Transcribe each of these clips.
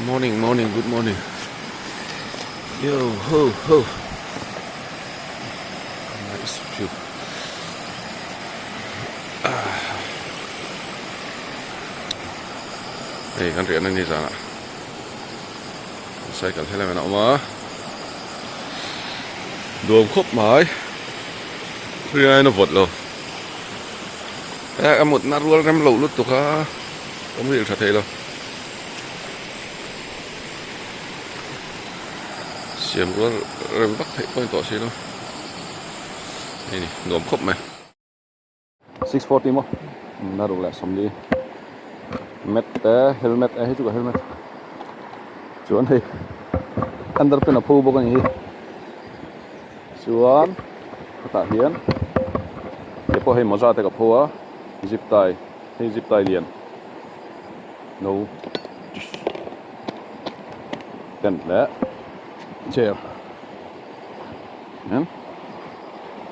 Morning, morning, good morning. Yo, ho, ho. Nice view. Đây, con riêng này đi ra nè. Xây cả thế này mà nó mà. Đường khúc mãi. Riêng nó vượt rồi. Em một nát ruột em lẩu lút tục á. Không biết thật thế đâu. Xiêm ruột em bắt thấy coi tỏ xí đâu. Đây này, đường khúc mà. 640 mà. Nát ruột lại xong đi. Met helmet hết juga helmet. Cuman thì under pin aphu bukan ini. Cuman tak hian. Depo hay moza te aphu a zip tie lian. No. Ten le. Chair. Nen.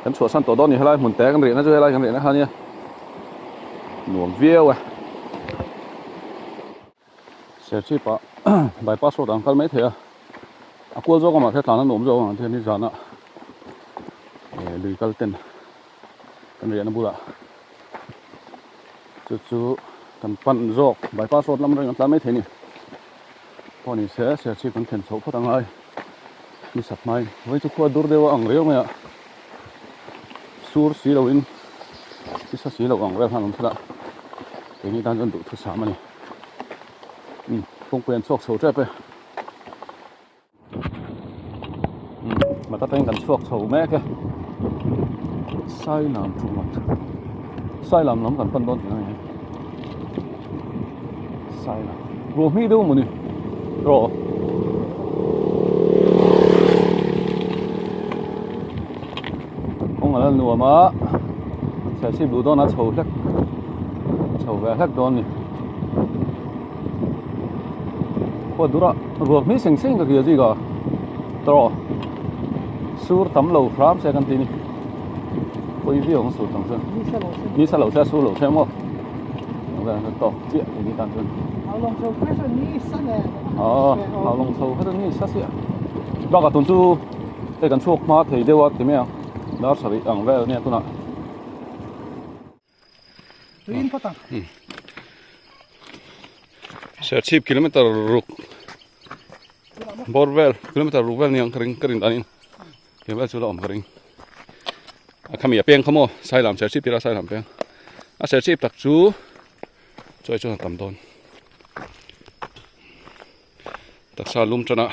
Kan so san to don ni helai mun te kan ri na jo helai kan ri na ha ni. Nuam vieu à. Sẽ chỉ bảo bypass số đằng mấy thế à? Qua chỗ mà thế thằng nó nổm chỗ thế này dàn ạ. Lùi cái tên, cái này nó bù lại. Chú thằng pan rọc bypass số lắm rồi làm mấy thế này. Còn này sẽ chỉ còn thèn số phát đằng ai. Đi sập mai, với chú qua dur dewa ang rêu mày ạ. Sur xí đầu in, đi sát xí đầu ang rêu hàng thật ạ. Cái này đang dần đủ thứ sáu mà này. Không quen sọc sầu trép ấy. Mà ta tên cần sọc sầu mẹ kìa. Sai làm chủ mặt. Sai làm lắm cần phân đôn thế này. Sai làm. Rồi mi đâu mà nè. Rồi. Không là lùa mà. Sẽ xếp đủ đó nó sầu chắc. Sầu về hết đôn nè. Dura ruột mi sing cái kia gì cả, tro, sur tấm lầu pháp xe căn tin, quay video không sur tấm sơn, mi sa lầu xe sur lầu xe mua, rồi nó to, chuyện thì đi tan sơn. Hào long sâu hết rồi mi sa nè. Hào long sâu hết rồi mi sa xịa. Đó cả tuần chú, cái căn chuộc mà thì đều thì mấy à, đó sẽ bị ăn về nè tuần nào. Tuin phát tăng. 30 km ruk borvel kilometer rukvel niang kering tanin kilometer sudah om kering kami ya peng kamu sai lam 30 pira sai lam peng 30 tak chu choi chu tam don tak sa lum chana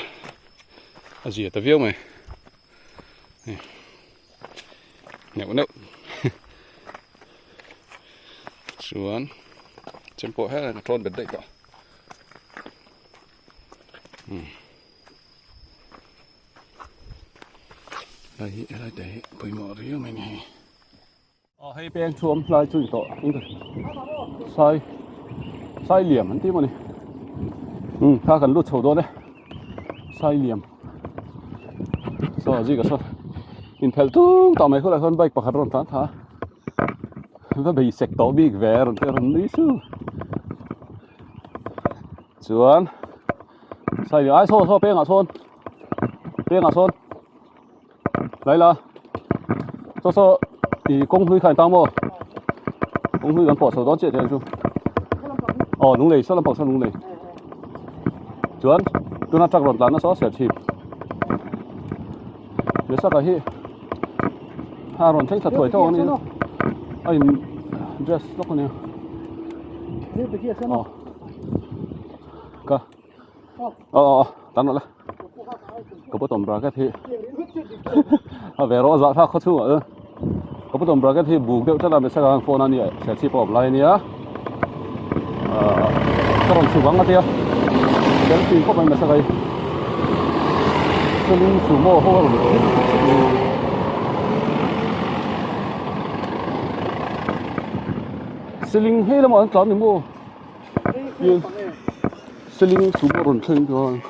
aji ta view mai nẹo nẹo chuan tempo hết là tròn bệt đấy cả. Đây để bơi mò riêng mày này. Hay bèn chuông lại chui to, sai liềm anh tí mà này. Ta cần lút sầu đó đấy. Sai liềm. Sao gì cả sao? In fel tung tao mày có lại con bike bạc rộn thán thá. Và bị sẹt to bị vẻ rồi theo đi chứ. Chuan. Sai liềm ai xô bèn à xôn. Đây là số thì công huy khai tăng mô công huy gắn bỏ sầu đó chuyện thế chú đúng này sao làm bỏ sao đúng này chuẩn tôi nó chắc rồi là nó xóa sẻ chìm để sao cái hi hà rồi thấy thật tuổi cho anh ấy dress lúc này cả tán nó là có bất đồng ra cái thì về rõ ràng khác khó chịu à có bất đồng ra cái thì buộc được cho làm để sang phone anh ấy sẽ chip op lại nhá các bạn chịu vắng cái gì cái gì có bạn mà sang cái linh chủ mô hô linh hay là mọi người chọn những mô linh chủ mô rồi chơi rồi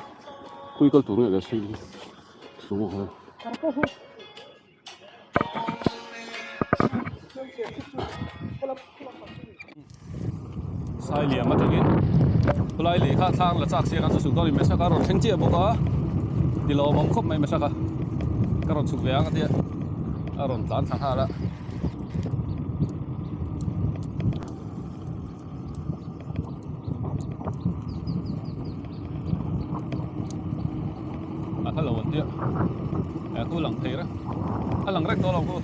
quy cầu tủ này là linh chủ mô thôi. sai liam mà thằng cái lại lì khát thang là chắc xeกันสุดๆตอนนี้ไม่ใช่การรถเช่นเจี๊ยบบอกว่าที่เรามองคบไม่ใช่การรถสุดเวียงกันที่รถล้านทางหาละถ้าเราวันเดียวกูหลังเทระหลังแรกตัวเรากู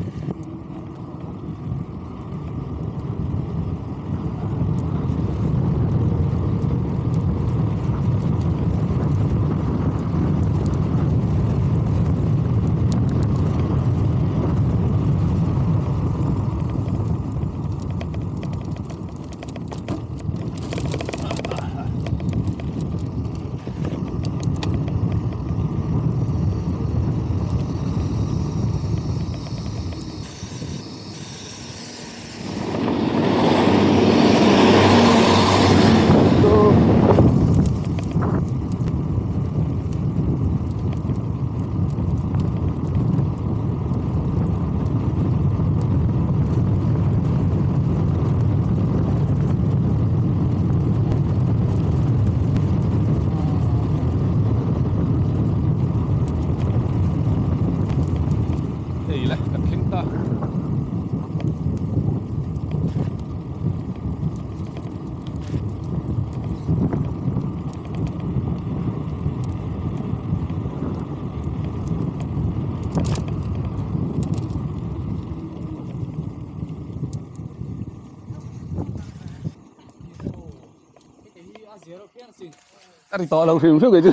cái to lâu phim suốt rồi chứ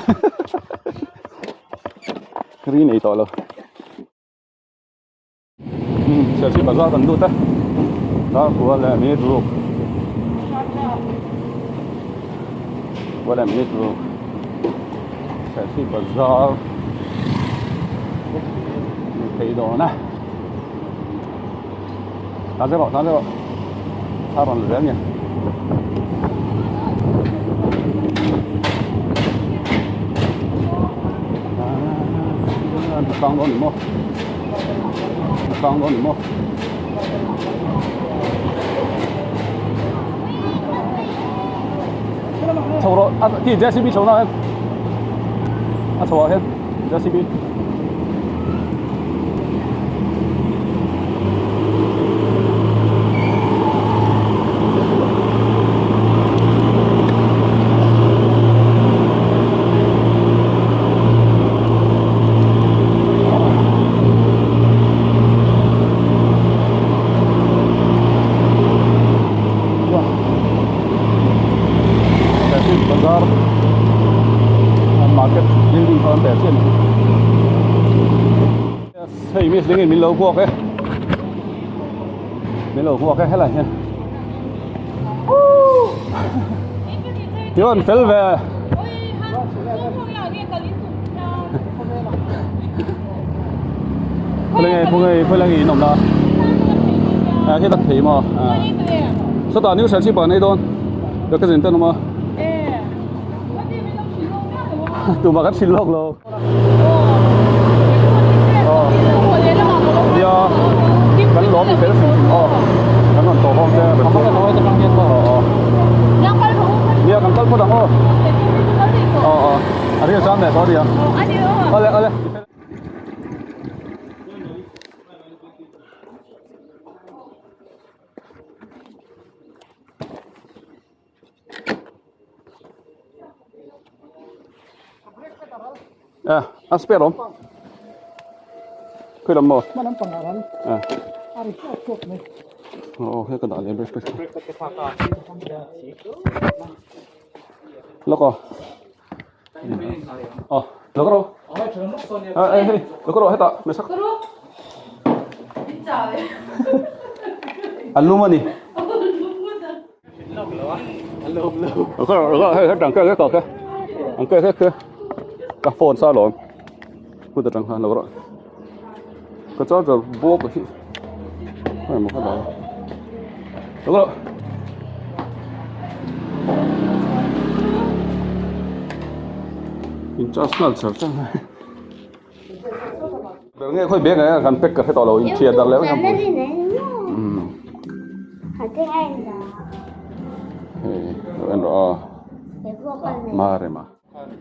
cái này to lâu sẽ chỉ bảo ra gần đốt đó của là mét ruột của là mét ruột sẽ chỉ bảo ra thấy đó nè tháo ra tháo bằng lửa nha tăng đó nữa tăng đó nữa抽了啊，你 JCB 抽了，啊抽啊，JCB。market building foundation thấy miếng gì mình lâu qua cái hay là nha thiếu anh phèn về phơi ngày nồng đó cái đặc thị mà sau đó nếu sản xuất bằng này thôi được cái gì tên mà tụi mà cắt xin lộc luôn. Giờ cắn lốp thì phải là xin. Cắn còn tổ không xe. Không có nói cho năng nhiên thôi. Giờ cắn cắt có đắng không? À, thì sao này có gì à? Ở đây. Aspetta. Quello è morto. Ma non parlano. Oh, che cadale, perfetto. Loco. Loco. Loco, 했다. 몇 sak? 진짜 왜? 알루미니. Loco, hết đằng cái cỏ cái. Các phone sao rồi? Cứ chẳng hạn rồi. Cái chỗ giờ buộc cái phải một cái đó. Đúng rồi. In just not so. Nghe khơi biết cái gần pek cái tàu lầu chia đặt léo nhau. Hãy tiếng Anh là anh rõ để vô con này. mà rồi mà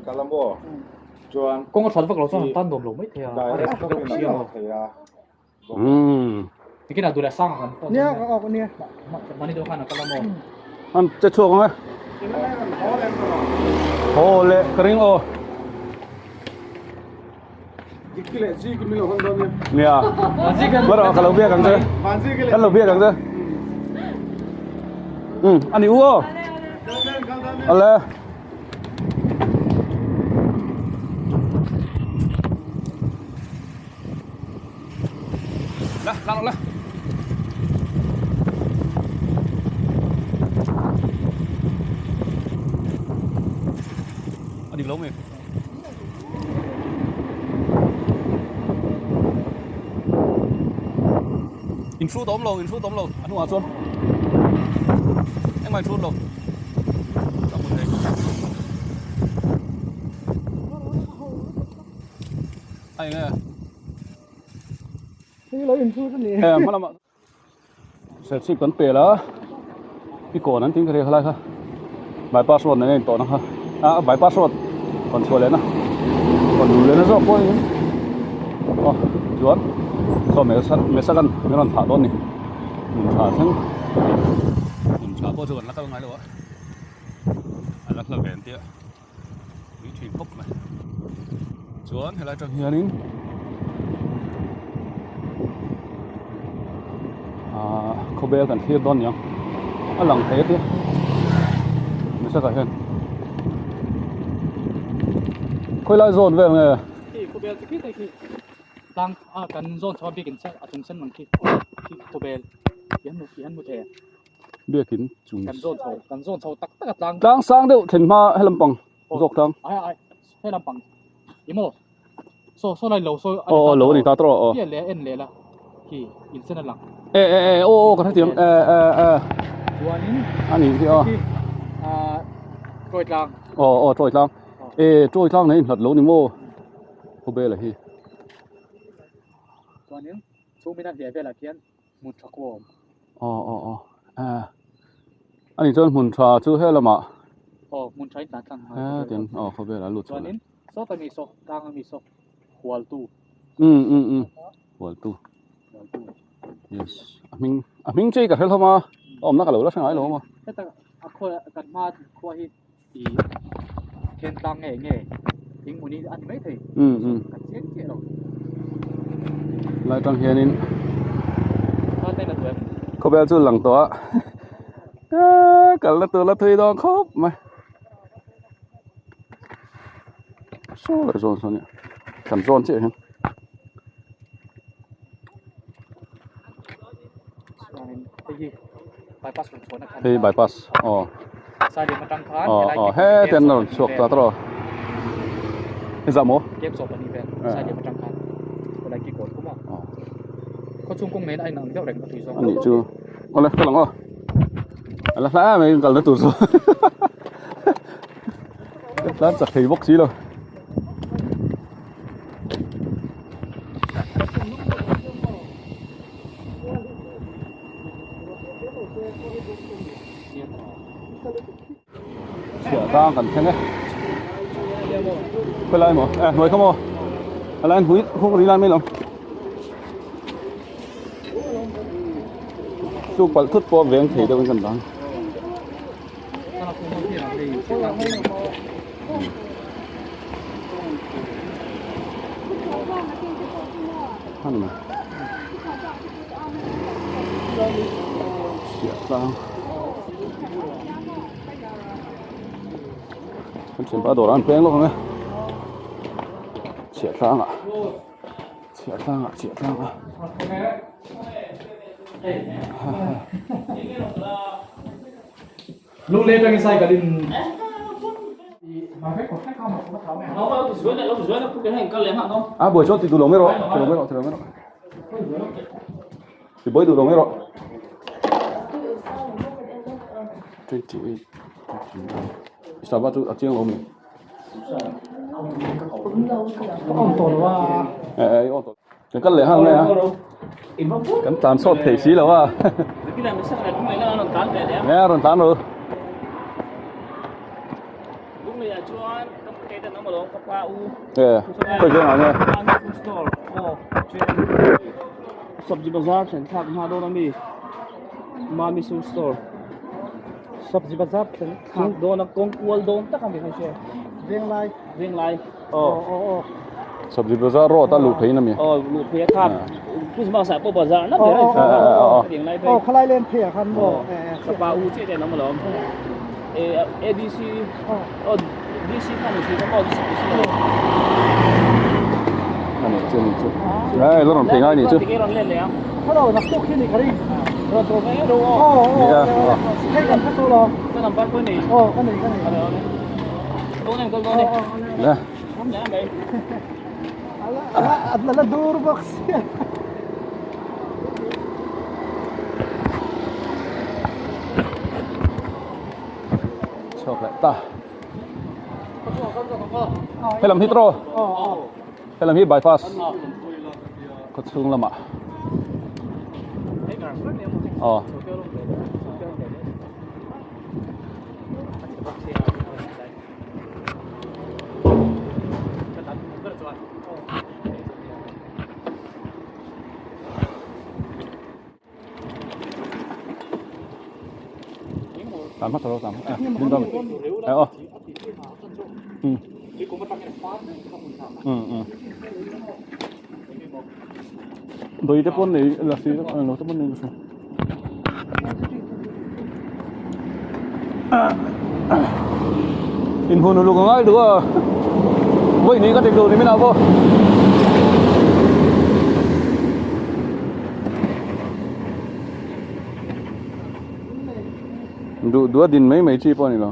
Kalambo. Chuan. Con có thật vật lỗ xong tan đồm lỗ mấy thế à? Đại Cái cái cái nào thì à. cái nào tôi đã sang hẳn. Nia có ở nia. Mà đi đâu khăn là cái là mò. anh chết chuột không ấy ô lệ cái ring ô Dikile ji kimi lo hondo nia. nia bắt đầu cái lồng bia càng chơi Manji ke cái lồng bia càng chơi anh đi uống anh lệ lăn lăn anh đi lâu mình in số tóm lâu anh hòa xuân anh mày xuân lâu trong một thế anh nghe Ini lo info tu ni. mà làm sẽ chỉ cần bể là cái cổนั้นทิ้งcái này ha bài password này tổ nó ha bài password còn số lên còn đủ lên nó rồi coi chuẩn so mấy second mấy lần thả đón này mình thảทั้งmình thả bao giờ là các ngay rồi anh là về tiệt vị trí phúc này chuẩn hay là trong hier nín Khawbel kan thir don yang a lang the ti mi sa ka hen khoi lai zone ve nge Thì cô bé cái này thì đang cần zone cho biết kiến sách ở trong sân bằng khi cô bé kiến một thể bia kin chung cần zone cho tắc đang tang sang deuh then ma helam pang zok tang ai hay làm bằng imo so lại lâu lo ni ta tro bia lẽ en lẽ là khi in sân là ka tha tiang Chuanin ani ti trôi lang troi tlang troi tlang nei hlat lo ni mo Khawbel hi Chuanin số mình đang về là kiến một trắc wo ani chon mun tha chu helama muốn trái tạt tăng tiang Khawbel la lut Chuanin số ta mi số đang mi số hual tu wal tu yes mình chơi cả helama nó cả lo la sang ai lo ma thế ta khôi cần ma khôi hi thì khen tăng nghe tiếng muốn đi ăn mấy thì cần chết chết rồi lai tang hianin ta đây là tuổi Khawbel chu lang to kal la tu la thui dong khop mai so la zon son ya kan zon che hen bypass của số này thì bypass sai điểm mà tăng khán he ten no chuộc ta tro dạ mô game số này về sai điểm mà tăng khán của lại kỳ cột cũng mà có chung công mấy anh nào đeo đánh vào thủy anh chưa con này cái lòng là lá mày cần nó tụt rồi lá chặt thì bốc xí rồi sửa tang cần thế này quay lại mà mới không mà anh húi không đi làm mấy lòng chụp bật thut po vén thì đâu cần bằng hẳn mà sửa tang chuyển ba đồ ăn quen luôn nghe chĩa sang ạ lúc lên bên sai cả đình buổi chốt thì tụi lồng mới rồi thì bơi tụi lồng mới rồi sao bắt tụi chiên lồng mình ông tổ là cái cắt lẻ hàng này hả Cắn tán sốt thể xí là wa. Cái này mình sẽ phải cũng lấy nó tán về đấy. Nghe rồi tán rồi. Lúc này là chuan, cái tên nó mà đó, các u. Yeah. Tôi chưa nói nha. Sabji bazaar chen thak ma do nami. Mami food store. Sabji bazaar Thak do na kong kual don ta kami khai che. Veng lai. oh Sabji bazaar ro ta lu thấy nè mi. Lu phe thak. Ku ma sa po bazaar na be. Veng lai be. khalai len phia khan bo Kapa u che de na ma lo. ADC. DC kan ni ko mo si. Anh này chưa nhìn chưa. Đấy, nó làm thế ngay nhỉ chứ. Cái ron lênเลยอ่ะ เขาเรานักพวกที่นี่ก็ได้ เราตัวไม่รู้ ให้กันพักตัวรอ ก็นำปันคนนี้ กันนี่ ตัวนึงตัวนี้ Nè. ทำยังไง ละดูร์บ็อกซ์ Chọc lại ta. Hay làm hít rồi. Hay làm hít bypass. Có thương lắm ạ. Tạm mắt rồi, tạm mắt. Đến đâu rồi? Doi telepon ni, lah si, no telepon ni gusto. Inhunulog nga ay dua. Boy, ni ka tigdo ni mina po. Dua din may chi po nila.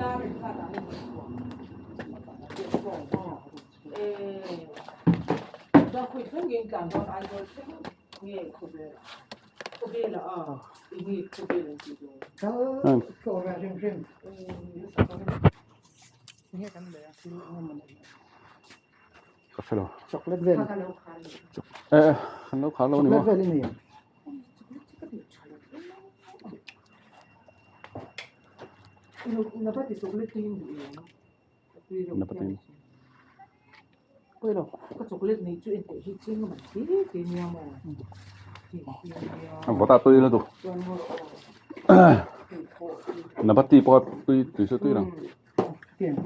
Khawbel ini Khawbel gitu. Ini kan ada Cà phê chocolate valley. Nó khá lâu nữa. Chocolate valley này. Dapat chocolate ini. Dapat ini. Quay đâu, cái chocolate này chuyện để hít chinh mà cái nhau mà. Ang bata tuy là tu. Dapat ti po tuy sa tuy lang. Tiền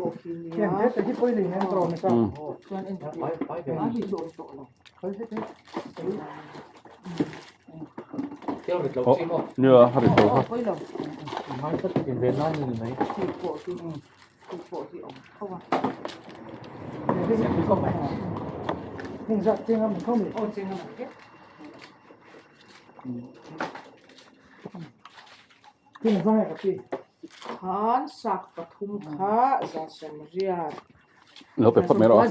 thế tại cái quay này em rồi này sao? Chuan em phải đi đồ chỗ rồi. Tiêu được lâu chim không? Nhờ hạt đậu thôi. Quay đâu. Mai tất tiền về nói như này. Thịt bộ thì không à. Cái không phải. Hình dạng trên mình không bị. Trên mình hết. Cái này ra cái gì? Khan sak pathum kha za samria. Lo pe pot mero.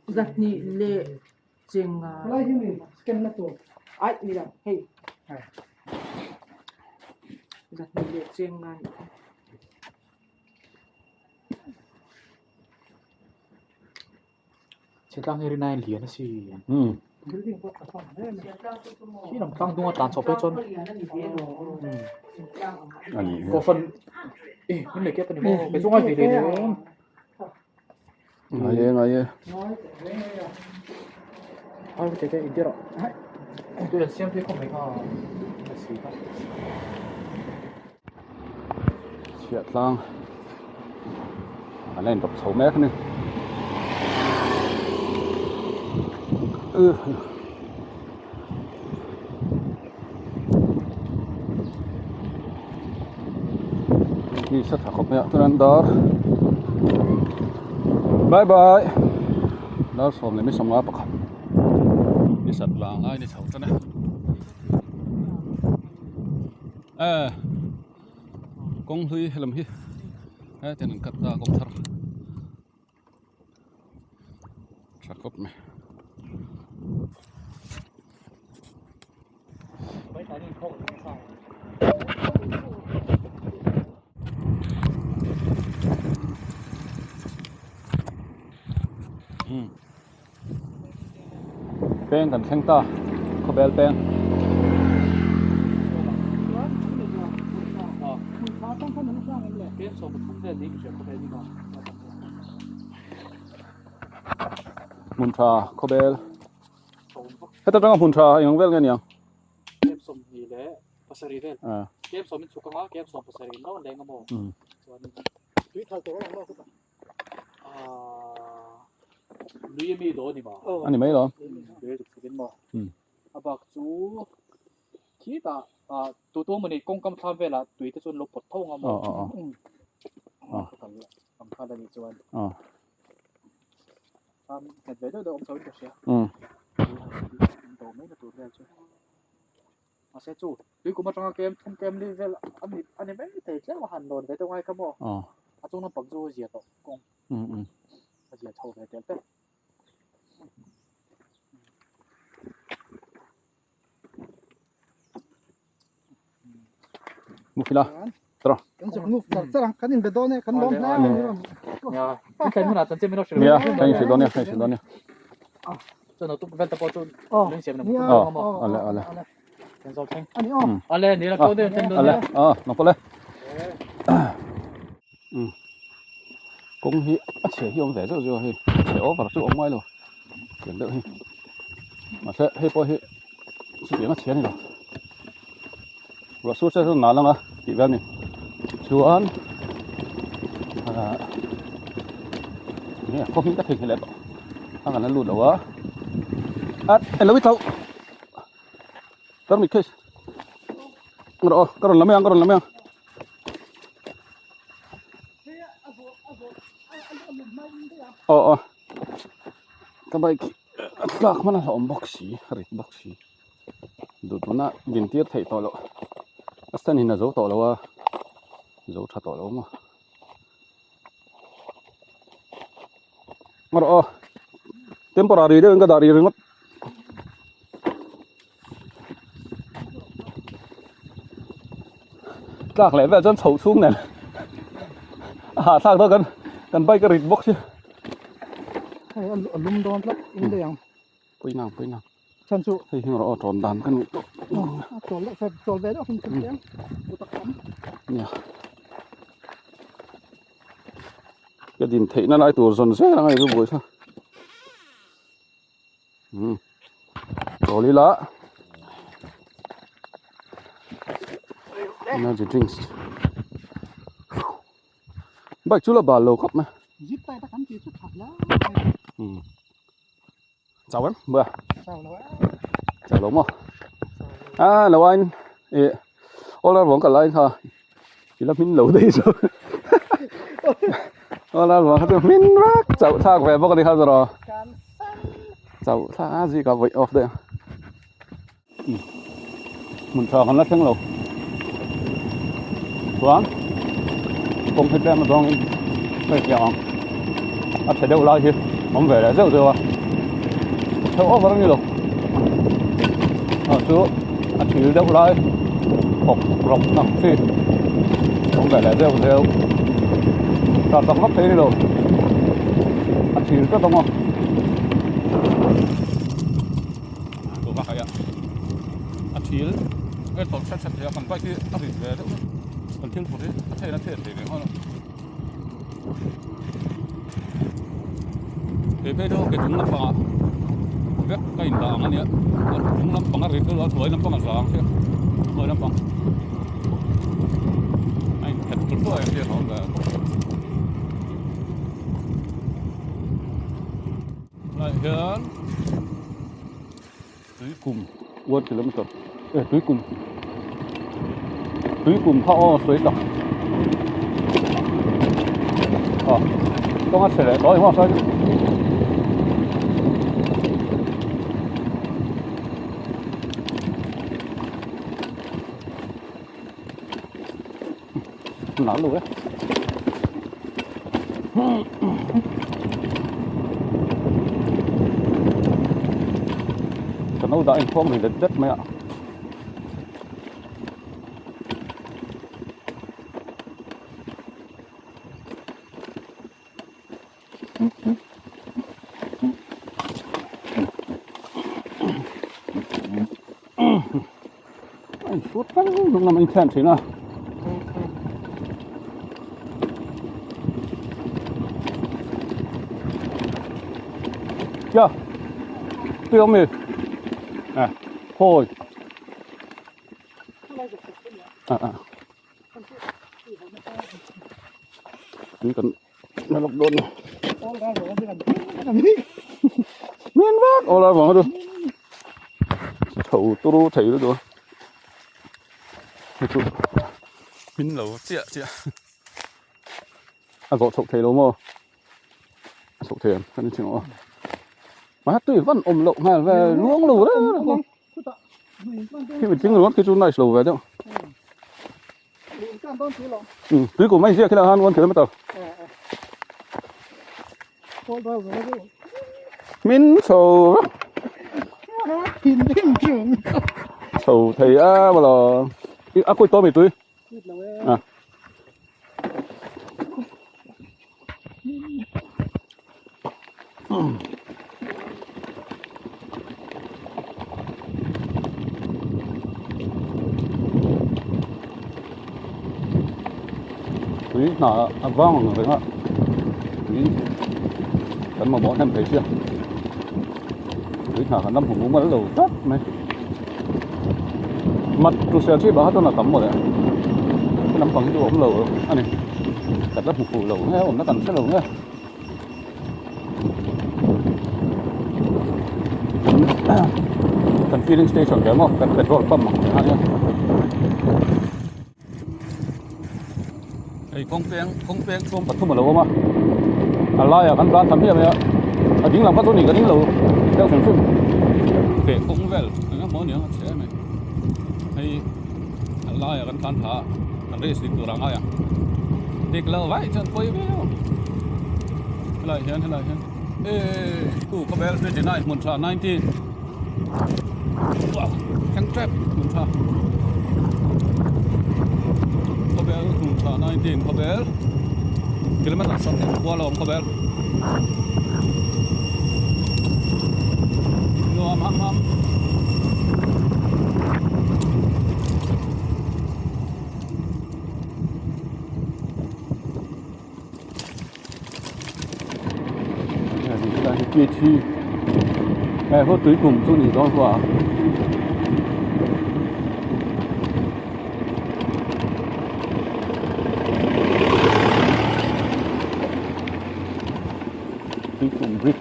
Zat ni le chenga. Lai hi ni scan na to. Ai ni la hey. Zat ni le chenga. Chỉ đang nghe này liền gì. Khi nằm căng tung tàn sọp chôn. Anh Có phần. Ê, mình lấy cái phần này cái dung ai về đấy. Ngay. Ai cái ít rồi. Tôi là xem thấy không phải có. Chuyện lang. Anh lên tập 6 mét nữa. Đi sát thẳng mẹ tôi ăn đó. Bye bye. Đó xong này mới xong ngáp bạc. Đi sát làng ai đi thầu cho nè. Công huy làm hi. Thế nên cắt ra công thar. Sát cốc mẹ. Mấy cái này không sao. Pen kan kheng ta Khawbel pen มุนทราโคเบลให้ตัวต้องมุนทราอย่างเวลกันยัง เก็บสมหีและภาษารีเวล อ่า เก็บสมเป็นสุกงะเก็บสมภาษารีโน่นแดงกระโมส่วน จุดเท่าตัวเราคือปะ ลุยมีโดนี่บ่ อันนี้ไม่หรอ เดี๋ยวจะเป็นบ่บักจูคิดตัวมันนี่กงกำทำเวลาตุยที่ส่วนลบปดท่งอ่ะบ่สำคัญเลยส่วนทำเห็ดเวดเดี๋ยวอมสวิตจะเสียโตไม่กระตุ้นเลยช่วยมาเสียจูหรือกูมาจังเกมเกมนี่เวลาอันนี้ไม่ได้เจ้าหันโดนไปตรงไหนครับบ่จงน้ำปักจูเสียต่อกงเสียโชว์ไปเดี๋ยวเต้ มุฟิลาตรอ กันจะงูจังกันนี่เบดอนเนี่ยกันล้มแน่เลย Ja, ik ken het niet, maar ja kan je dan ja kan je dan ja zo nou toch wel te poten lunch hebben we alle en zo ting อันนี้อ๋อ alle nee dat kan doen ting alle nog på det cũng hi chế hi ông về rồi rồi hi chế ốp vào chỗ ông mai rồi chuyển đợi hi mà sẽ hi po hi chỉ tiếng nó chế này rồi rồi suốt sẽ nào lắm à chị ven này chuan không những cái thịt này là nó lùn đầu á anh lấy tàu tao mình kêu rồi còn làm gì cái bài các mana là boxy rít boxy đồ tụi nó nhìn tiết thấy to lộ cái này là dấu to lộ dấu thật to lộ mà rồi temporary đấy cái dari rồi các lẽ về chân xấu xuống này sang thôi cần bay cái rít boxy ให้อารมณ์โดนแล้วอินเดียง ไปนั่ง ฉันสู้ ให้เราเอาจอนดันกันตัว โจลแล้วโจลเวดคุณเลี้ยงอุตกรรม เนี่ยcái điện thị nó lại tụt dần xe là ngay cái buổi sao rồi đi lá nó chỉ drinks bạch chú là bà lầu khóc mà ยิบไปตะกันจีสุดขัดแล้ว chào em bữa เจ้าแล้ว chào đúng không lâu anh ô là vẫn còn lại thôi chỉ là mình lầu đây rồi ô là vẫn còn mình rác chậu thang về bao cái gì rồi การสั้น chậu thang gì cả vậy off đây mình chờ con lát thắng lầu toán cùng hết em mà toán phải chọn sẽ đâu lại chứ không về lại rồi à theo ốp vào như đâu xuống chỉ đâu lại hộp rộng nặng phi không về lại rồi ta tập lắp thế đi rồi chỉ có đông không đồ bạc vậy chỉ cái tổng sản phẩm thì còn quay kia nó về đâu còn thiên phụ đấy nó thế để hơn để bây giờ cái chúng nó phá vét cái hình dạng này chúng nó bằng cái rít đó với nó bằng cái dạng chứ với nó bằng anh thật tốt quá em kia không về lại hiện túi cùng uốn từ lắm rồi túi cùng thao suối đỏต้องเสร็จแล้วอีกว่าใช่หนาวเลยแต่เราได้พวกนี้เด็ดไหมอ่ะsuốt quá lúc nào mình thèm thế nào dạ tôi không mì à thôi à chỉ cần nó lọc đôn miên vác ô la vòng rồi thầu tôi thấy được rồi miên lẩu chia à có thầu thấy đâu mà thầu thấy cái này chừng mà tôi vẫn ôm lẩu này về luống lẩu đấy khi mình chính rồi cái chỗ này lẩu về đâu tôi cũng mấy giờ khi nào ăn luôn thì mới tao min sầu sầu thấy à mà là à quay to mày tôi à quý nọ vang rồi đó quý cần mà bỏ thêm thấy chưa quý nọ năm cũng muốn lẩu tắt này mặt tôi sẽ chỉ bảo tôi là tắm rồi đấy cái năm bằng cái ống lẩu anh này đặt rất phủ lẩu nghe ống nó cần sẽ lẩu nghe cần filling station cái mà cần petrol pump mà hai nháไอ้กงเปียงช่วงปัดทุ่มหมดแล้วมั้งอะไรอ่ะกันร้านทำเพี้ยไหมอ่ะดิ้งหลังก็ตัวนี้ก็ดิ้งเราเจ้าเสียงซึ่งเฟะกงเวลงั้นหมอเนี่ยเสียไหมไอ้อะไรอ่ะกันการผ่ากันเรสติดตัวรังอะไรอ่ะเด็กเราไว้จนไปไม่เอาอะไรเห็นเอ้กูก็แบบเรื่องไหนมุนชา19ว้าวแข็งแกร่งมุนชาKhawbel cùng thả 19 Khawbel km something qua lom Khawbel no ham này thì chúng ta sẽ chia chi này có túi cùng tôi nghỉ đó qua bridge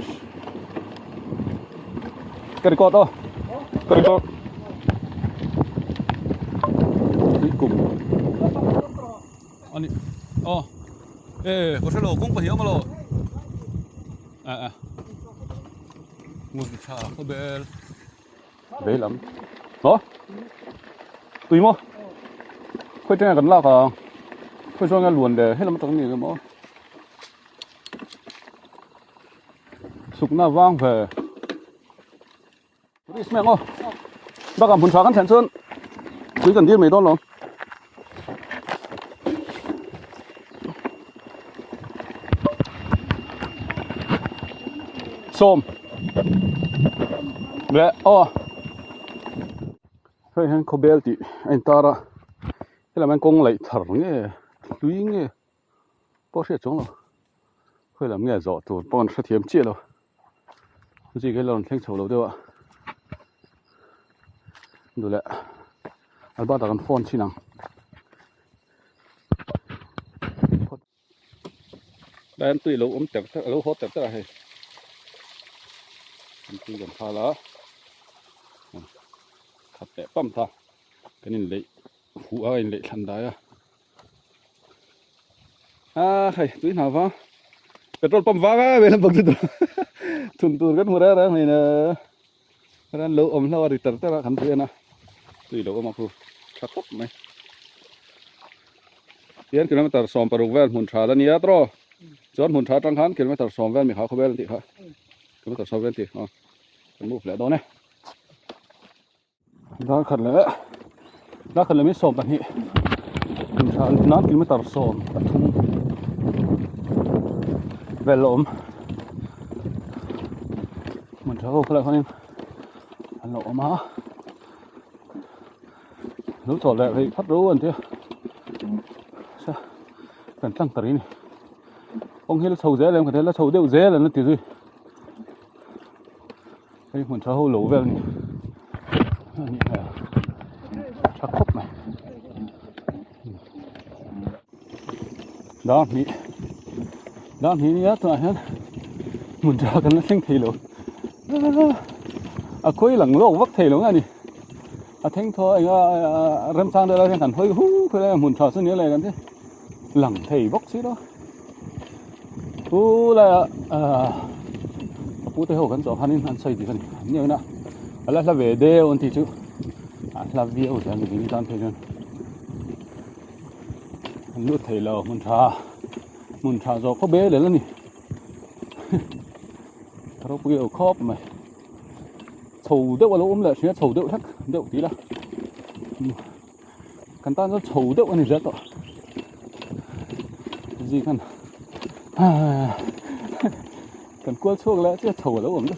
cái cột đó cái cột cuối cùng anh ê có xe lô cũng phải hiểu mà lô một chả có bể lắm đó tùy mò khơi trên này gần là cả khơi cho nghe luồn để hết làm trong này cái mò sục na vang về đi xem ngô bác cầm phun xóa căn chén sơn quý cần tiên mấy đón lắm xôm về hơi hơn Khawbel thì anh ta ra thế là mình công lại thở nghe túi nghe bao nhiêu chống rồi hơi làm nghe rõ tụi bọn sẽ thiếm chia rồi chỉ cái lon thanh sầu lâu đâu ạ rồi lại anh bắt đầu phone chi năng đây anh tùy lâu tẹp lâu hot tẹp tất là hay anh tùy gần pha lá thật đẹp băm ta cái này lấy phụ anh lấy thằng đấy hay tùy nào vào petrol pump vang á về làm bằng thun cái mùa đó này nè cái lâu lâu thì tật ra khẩn trương nè tùy lâu mà phu chặt tốt này tiền km xóm bờ ruộng ven hồn trà đó nhớ đó chọn hồn trà trăng khán km xóm ven mình khá Khawbel thì hả km xóm ven thì cái mục lẽ đó này đó khẩn lẽ mấy xóm tận hi hồn trà nát km xóm thung về lốm mình sẽ không lại con em lộ má lúc trò lại thì phát rú anh chứ sao cần tăng tỉ này ông hết là sầu dễ lên có thể là sầu đều dễ là nó thì gì đây mình cho hô lỗ về này chắc khóc này đó mi nhớ tụi anh mình cho cái nó sinh thì lỗ cuối lần lỗ vắt thì lỗ này thấy thôi rem sang đây là thành hơi hú cái này mình cho xin nhớ lạiกันthế lần thì vắt xí đó là tôi hỏi cho anh xây thì nhiều nè là về đây ôn thì chứ là việc của anh mình đang thấy nên lúc thấy là mình thả rồi có bé đấy là nè thằng bây giờ khóc mày thầu đậu là ôm lại sẽ thầu đậu thắc đậu tí là cần ta nó thầu đậu này rất to gì cần cần qua xuống lại chứ thầu đậu ôm đó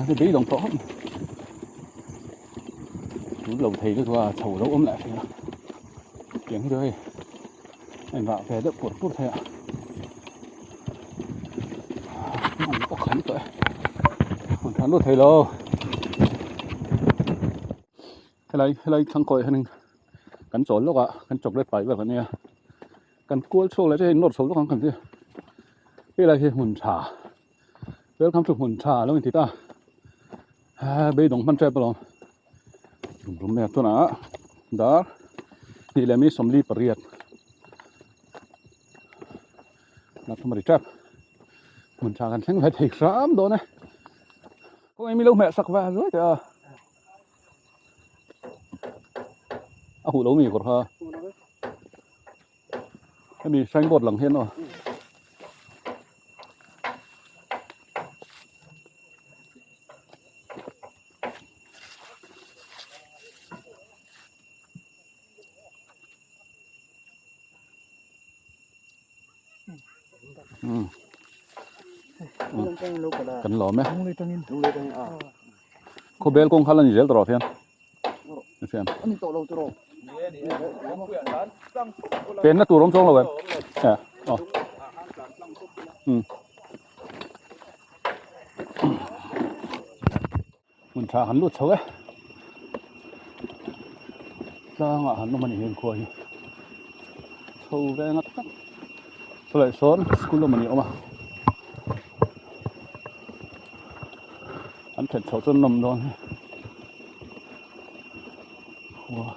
cái bí đồng to đúng lòng thấy đượcว่าthầu đậu ôm lại thì tiếng rồi anh vào về đậu cuộn phút thôi ạ có khánh vậy còn thằng nó thấy đâu cái này thằng coi hình cắn trốn lúc ạ cắn chọc lên phải vào cái này cắn cua xuống lại cho nốt số lúc cần gì cái này thì hồn trà nếu không chụp hồn trà lúc thì ta bây đồng pan chơi bao đúng mẹ tôi nã đó thì là mấy sầm li riak là thằng mày trap hồn tràกันทั้งphải thiệt sớm đó này có ai mi lâu mẹ sặc vào rồi kìa hủ lấu mì của thơ cái mì xanh bột lằng hiên rồi cần lò mẹ Khawbel cũng khá là nhiều rồi thiên xemเป็นนะตัวร่มทรงเราแบบอ๋อมันชาหันลุดเฉยจ้างหันมันเห็นควยโชว์แรงนักสลายซ้อนสกุลมันเยอะมาอันเผ็ดเฉาจนนมโดนว้า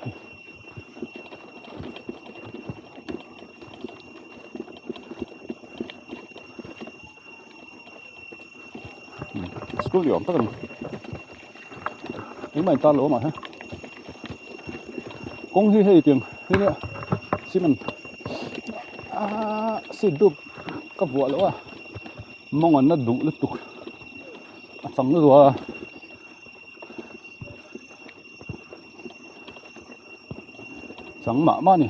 Studio tất cả những mảnh ta lỗ mà ha cũng hi tiếng thế nữa xin mình xin đục các vợ lỗ mong anh nó đủ liên tục chẳng nữa rồi chẳng mã mà nè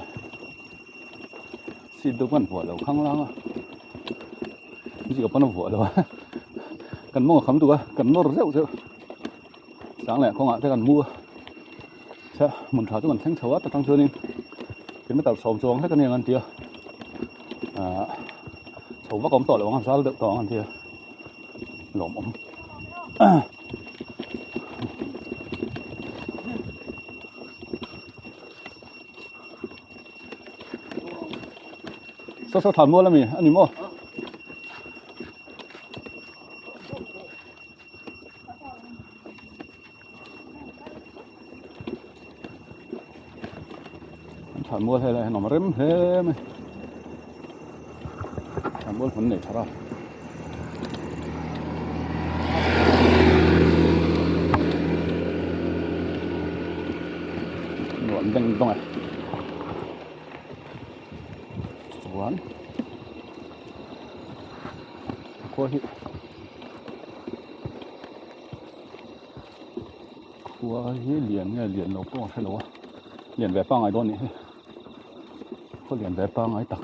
xin đục anh vợ lỗ khăng lăng gì có nó vợ đâu cần mua khám tụi cần mua rượu sáng lẹ không ạ thế cần mua sẽ mình thở cho mình thanh thấu tăng chưa nên cái mấy tàu sầu xuống hết cái này ăn tia sầu vắt ống tỏi là làm sao được tỏi ăn tia lỏm ống sao thằng mua là mình anh mua thằng mua thế này nó mà rếm thế mà thằng mua phần này thật ra nuột đằng đông này xuống qua hi liền nó có hay là liền về băng ai đó này có liền về băng ấy tắc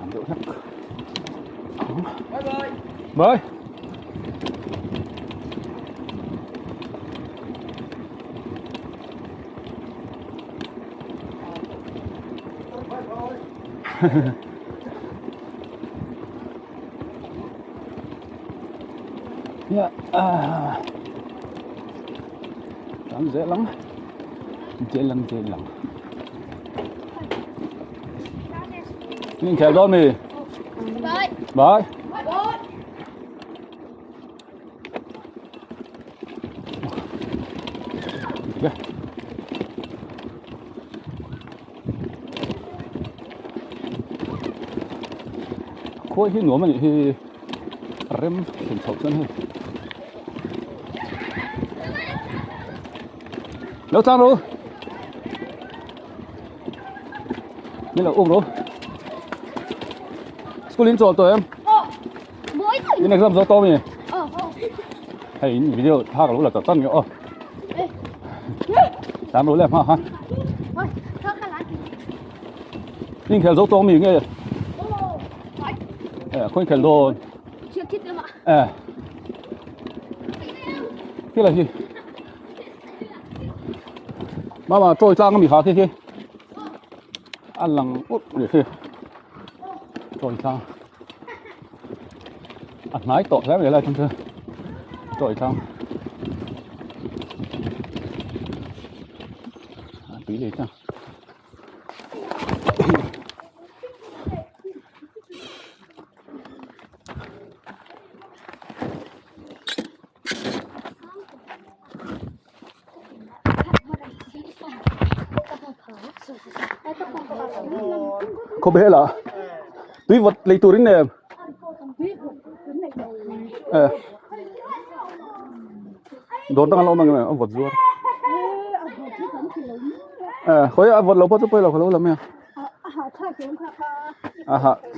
làm được hết bơi dạ làm dễ lắm nhưng kẹo đó mì bye yeah. Khối hi nổ mà hi rem hình thọc chân hay đâu trang rồi như là ôm rồi school cho tụi em như này làm sao to mày hay video tha cả lúc là tập tân nhở tám rồi lên ha nhưng khéo dấu to mày nghe khối khéo đồ cái là gì mà trôi trang cái mì hả thế ăn lằng út để thế trôi trang ăn nái tỏ thế này lại không thưa trôi trang tí đi chăng Khawbel là tuy vật lấy túi này đốn tăng lâu mà người vật ruột khối vật lâu bao nhiêu là lâu lắm nha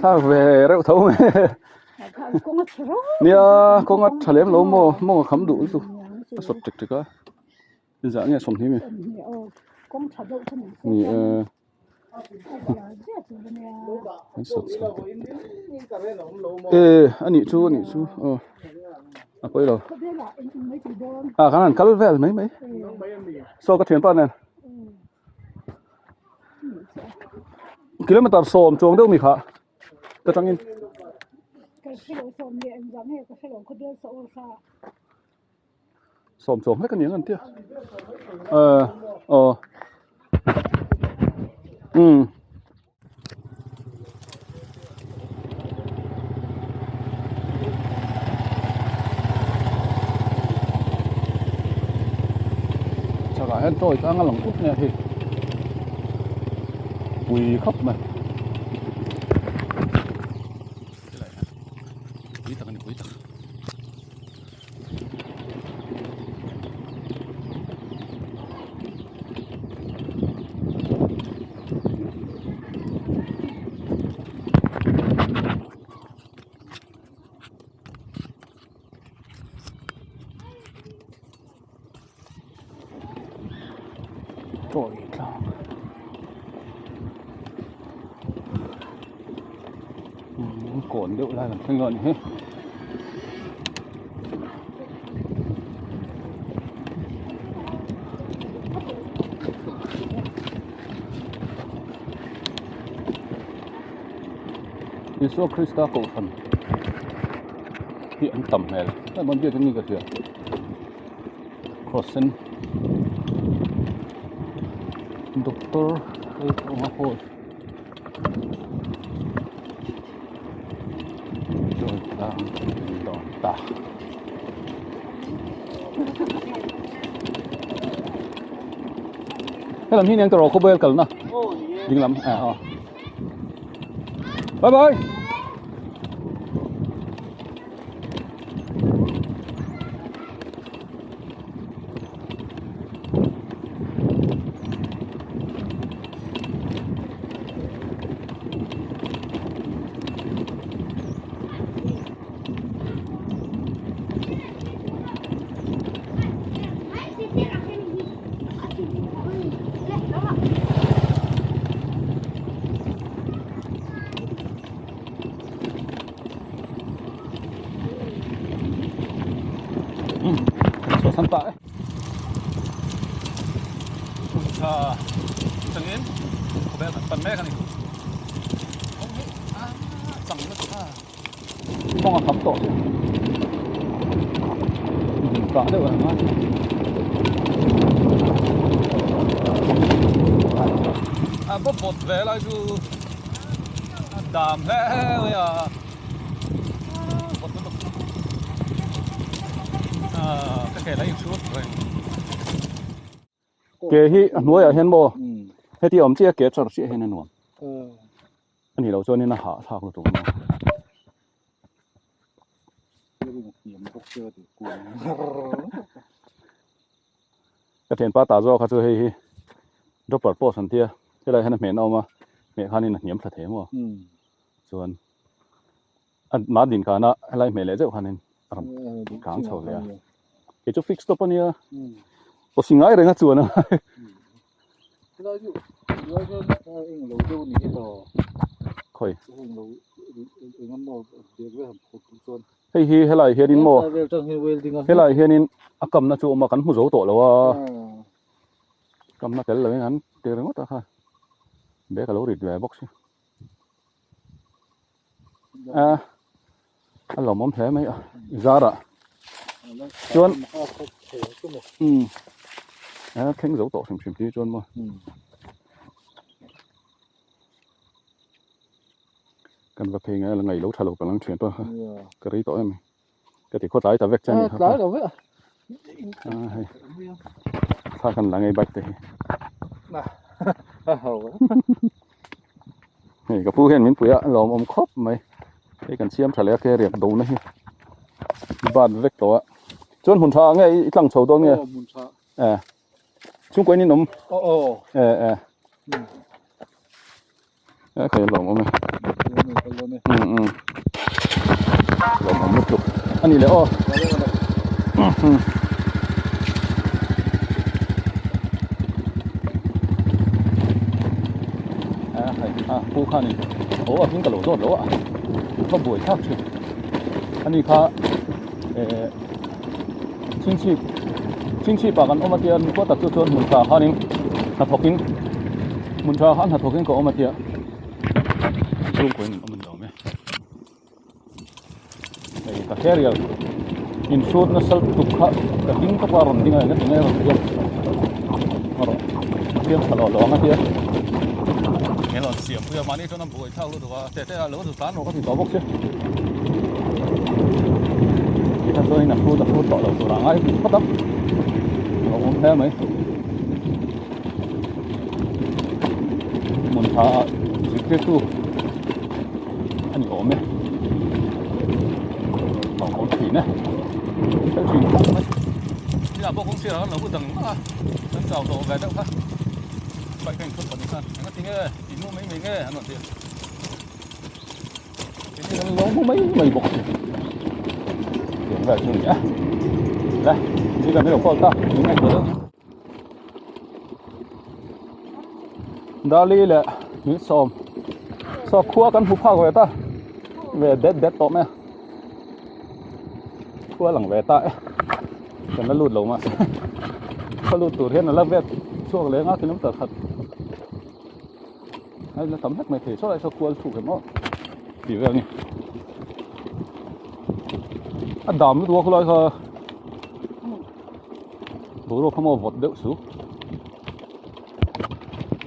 sao về rượu thấu mày nia con ngắt thà lém lâu mò khắm đủ rồi sốt trực á bây giờ nghe sống thế mày nè anh nhị chú quay rồi cái này cắt vẽ mấy so cái thuyền pan này km xồm chuồng đâu mì khá tôi trăng in xồm chuồng hết cái miếng lần tiếp chả cả hết tôi đang ăn lòng út này thì quỳ khóc mà quý tầng trội trang cồn điệu lại làm thanh luận hết Yesus Kristus cầu thần hiện tầm này là bọn biết như cái chuyện crossing doktor ngapol rồi ta cái làm gì nên tao Khawbel cần nè dừng lắm bye bye sampai Scenic Khawbel 8 mét kan itu สั่งไม่ถูกต้องเอาทำต่อเลยกะได้ไหมบ่บดเวลาจูดามแล้วอ่ะบดตุ๊กก็แค่ได้ชุดเลยเกฮีหน่วยเห็นบ่เฮที่อมเจียเกจระเจียเห็นหนวมอันนี้เราชวนนี่นะหาทางเราถูกมั้ยก็เห็นป้าตาจ้อเขาจะให้รบปลดโป้สันเทียที่ไรให้เหม็นเอามาเหม็นข้านี่นะเหนียมสะเทมว่ะส่วนอันมาดินข้านะอะไรเหม็นเลยเจ้าข้านี่กลางเฉาเลยเกี่ยวกับฟิกซ์ตัวนี้โอ้สิ่งง่ายเลยนะส่วนนะเราอยู่เองเราดูนี่ต่อค่อยเองเราเองมันบอกเดี๋ยวเรื่องของส่วนเฮ้ยไรเฮียนินโมเฮ้ยไรเฮียนินอากำนะจูมากันหูโจโตแล้วว่ากำนะแต่เลยงั้นเดี๋ยวเรื่องก็ตาค่ะเบกก็รู้ดิด้วยบ็อกซ์เรามอมแผลไหมซาระจวนแข็งโจโตชิมที่จวนมั้งกันว่าเพลงอะไรไงรู้ทะลุกำลังเฉียนป่ะกระไรต่อไหมก็ติดข้อตายแต่เวกใจนี่ครับถ้ากันหลังไอ้ใบเตะนี่กับผู้เห็นมิ้นปุ๋ยหลอมอมครบไหมไอ้กันเชี่ยมทะเลแกเรียกดูนะฮะบ้านเวกตัวจนหุ่นชาไงตั้งโฉตัวไงช่วงก่อนนี่นมเคยหลอมอมไหมหลอมอมลูกจุกอันนี้เลยอ้อผู้ข้านี่โอ้พิงกะโหลกโดดแล้วก็บ่อยทักชิอันนี้ข้าชิงชีปากันออกมาเตียนก็ตัดจุดๆมุนชาข้านี่หัดทกินมุนชาข้าหัดทกินก็ออกมาเตียรุ่งคนออกมาต่อไหมไอ้ตะแคริลอินชูดนั่นสักตุกข้ากระดิ่งก็ปารันดิ่งอะไรนั่นเองเราเตียเตียตลอดหลงอ่ะเตียเห็นเราเสียบเพื่อมานี่จนน้ำบุยเท่ารู้ตัวแต่เราสุดท้ายเราก็ติดต่อพวกเชี่ยที่ท่านตัวนี้นะพูดต่อเราตัวหลังไอ้ก็ต้องเราคงแพ้ไหมมุนชาสิเกตุอันนี้โอมเนี่ยของคนผีนะแต่ผีคงไหมที่เราพวกคงเสียแล้วเราพูดถึงนั่นเจ้าตัวแบบนั้นครับไปแข่งขันคนนี้กันงั้นทีนี้ทีนู้นไม่เงี้ยอันนั้นเดียวทีนี้เราพวกไม่บอกเดี๋ยวแบบนี้อ่ะได้ที่กันไม่เราพอตั้งยังไงก็ได้ดาลีแหละนี่ซ้อมคั่วกันผู้พากไว้ตาเวเด็ดโตไหมคั่วหลังเวตาแต่ไม่หลุดลงมาก็หลุดตัวเทียนแล้วเวทช่วงเลยงั้นคือน้ำตาขัดให้เราทำให้ไม่ถือช่วยคั่วถูกเห็นมั้งดีแบบนี้อันดำตัวเขาเลยเขาดูเราเขามาวัดเดือดสูง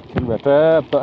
เป็นแบบแต่